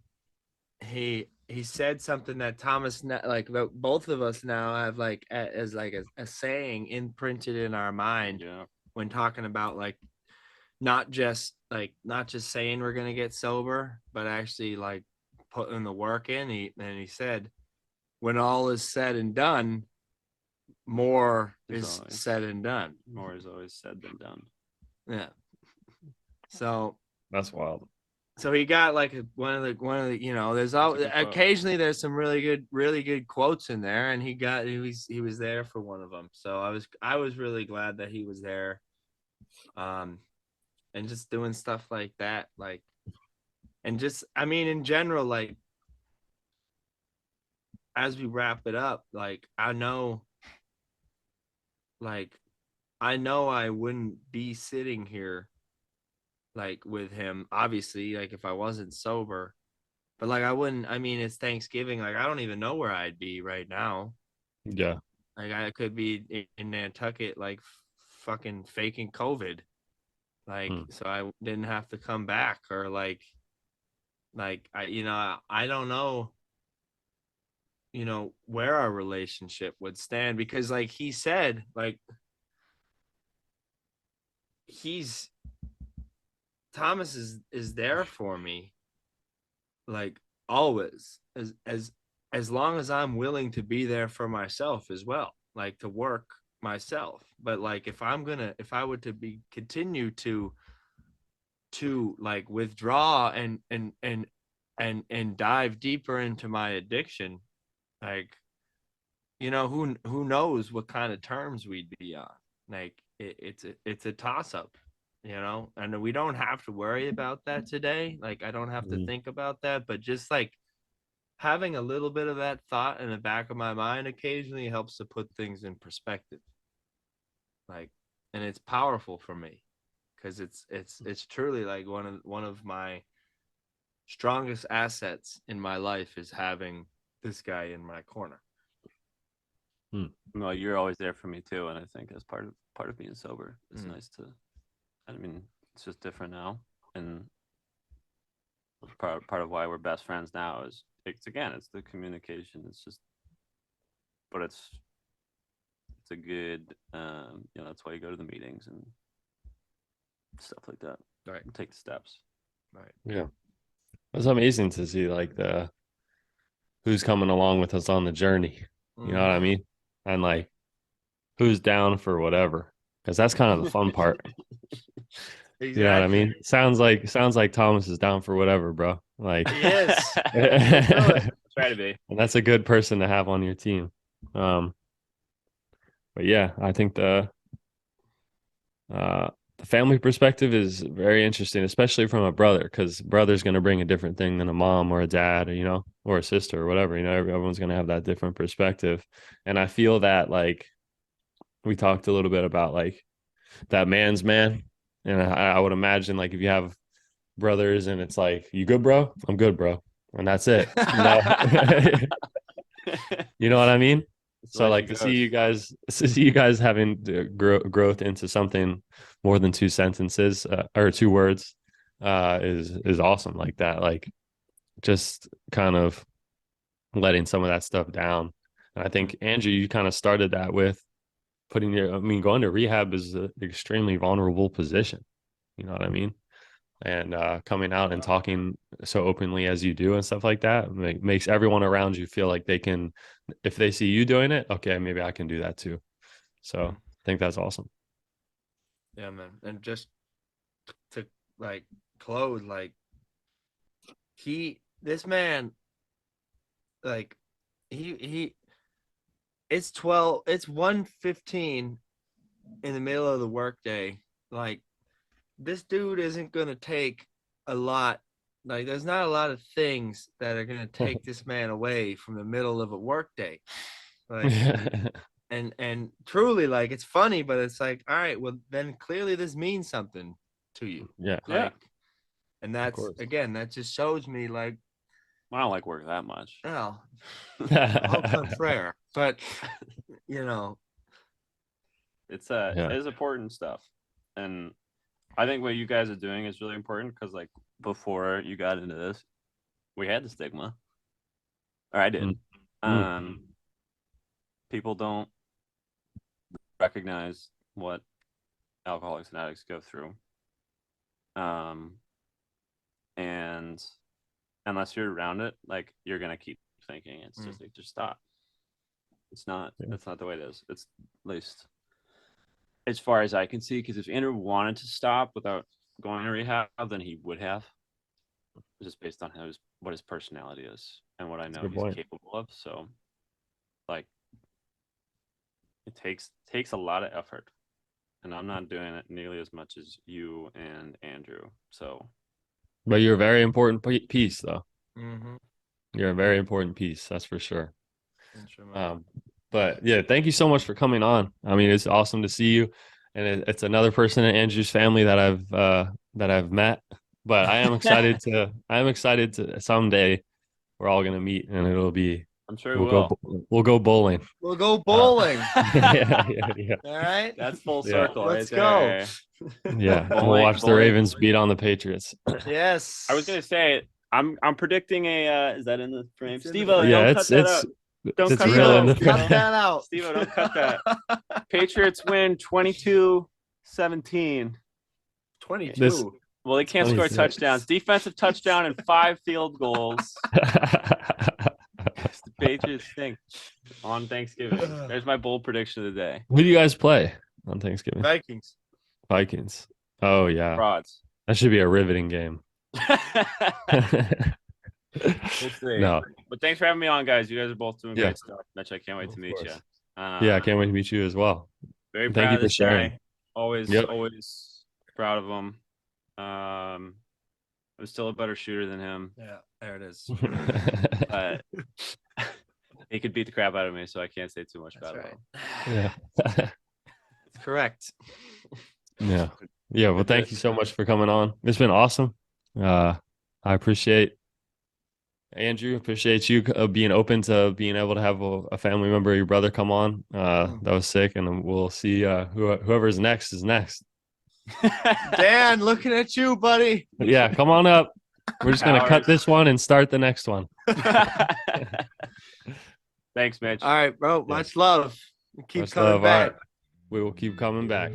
he said something that Thomas like both of us now have like as like a saying imprinted in our mind Yeah. when talking about like not just saying we're gonna get sober, but actually like putting the work in. He said, when all is said and done, more There's is always said and done. more is always said than done. Yeah. So That's wild. he got like one of the there's That's all a good quote. occasionally there's some really good quotes in there, and he was there for one of them. So I was really glad that he was there, um and just doing stuff like that, like, and just I mean in general, like as we wrap it up, like like I know I wouldn't be sitting here like with him, obviously, like if I wasn't sober. But like I wouldn't, I mean, it's Thanksgiving. Like I don't even know where I'd be right now. Yeah. Like I could be in Nantucket, like fucking faking COVID. Like Hmm. so I didn't have to come back, or like I don't know, where our relationship would stand, because like he said, like he's Thomas is there for me, like always, as long as I'm willing to be there for myself as well, like to work myself. But like if I were to be continue to like withdraw and dive deeper into my addiction, like who knows what kind of terms we'd be on. Like it's a toss up, and we don't have to worry about that today. Like I don't have to Hmm. think about that, but just like having a little bit of that thought in the back of my mind occasionally helps to put things in perspective. Like, and it's powerful for me, because it's truly like one of my strongest assets in my life is having this guy in my corner. Hmm. Well, you're always there for me too, and I think as part of being sober, it's Mm. nice to. I mean, it's just different now, and part of why we're best friends now is it's the communication. It's just, but it's a good that's why you go to the meetings and stuff like that. Right. Take the steps. Right. Yeah. It's amazing to see like the who's coming along with us on the journey. You know what I mean? And like, who's down for whatever? Because that's kind of the fun part. You know what I Exactly. mean? Sounds like Thomas is down for whatever, bro. Like, He is. He'll do it. and Try to be. that's a good person to have on your team. Um, but yeah, I think the family perspective is very interesting, especially from a brother, because brother's going to bring a different thing than a mom or a dad, or, or a sister or whatever. Everyone's going to have that different perspective. And I feel that like we talked a little bit about like that man's man. And I would imagine like if you have brothers and it's like, you good, bro? I'm good, bro. And that's it. You know what I mean? As So far as like it to see you guys having growth into something more than two sentences or two words is awesome. Like that, like just kind of letting some of that stuff down. And I think Andrew, you kind of started that with going to rehab is an extremely vulnerable position. You know what I mean? And coming out and talking so openly as you do and stuff like that makes everyone around you feel like they can, if they see you doing it, okay, maybe I can do that too. So I think that's awesome. Yeah, man. And just to like close, like this man, like he it's 1:15 in the middle of the workday. Like this dude isn't gonna take a lot. Like there's not a lot of things that are gonna take this man away from the middle of a workday. Like and truly, like it's funny, but it's like, all right, well then clearly this means something to you. Yeah, Yeah. Like, and of that's course. again, that just shows me like, I don't like work that much. oh, au contraire. But you know, It's Yeah. it's important stuff, and I think what you guys are doing is really important because like before you got into this, we had the stigma, or I did. Mm. People don't recognize what alcoholics and addicts go through, and unless you're around it, like you're gonna keep thinking it's just stop. It's not. Yeah. That's not the way it is. It's at least as far as I can see. Because if Andrew wanted to stop without going to rehab, then he would have, just based on what his personality is and what I know Good he's point. capable of. So, like, it takes a lot of effort, and I'm not doing it nearly as much as you and Andrew. So, But you're a very important piece, though. mm-hmm. You're a very important piece, that's for sure. Sure, man. But yeah, thank you so much for coming on. I mean, it's awesome to see you, and it's another person in Andrew's family that I've met. But I am excited to someday we're all gonna meet, and I'm sure we will. we'll go bowling. We'll go bowling. Yeah. All right. That's full Yeah. circle. Let's right go. there. Yeah, we'll Bowling- watch the bowling- Ravens beat on the Patriots. Yes. I was gonna say I'm predicting a. Is that in the frame, It's in Steve? the frame. Yeah, Don't cut that out. Don't it's cut real that in the out. Cut frame. that out. Steve, don't cut that. Patriots win 22-17. 22. This- Well, they can't score 26. touchdowns. Defensive touchdown and 5 field goals. The Patriots stink on Thanksgiving. There's my bold prediction of the day. Who do you guys play on Thanksgiving? Vikings. Vikings. Oh yeah, Frauds. that should be a riveting game. We'll see. No, But thanks for having me on, guys. You guys are both doing Yeah. great stuff. Mitch, I can't wait to Of meet you. course. Yeah, I can't wait to meet you as well. Very Thank proud you of for this sharing. guy. Always Yep. proud of him. I was still a better shooter than him, Yeah, there it is. but he could beat the crap out of me, so I can't say too much That's about right. him. Yeah. It's correct. Yeah. Yeah. Well, thank you so much for coming on. It's been awesome. I appreciate Andrew. Appreciate you being open to being able to have a family member of your brother come on. That was sick, and we'll see whoever's next is next. Dan, looking at you, buddy. Yeah, come on up. We're just gonna cut Ours. this one and start the next one. Thanks, Mitch. All right, bro. Much love. Keep Much coming love. back. All right. We will keep coming back.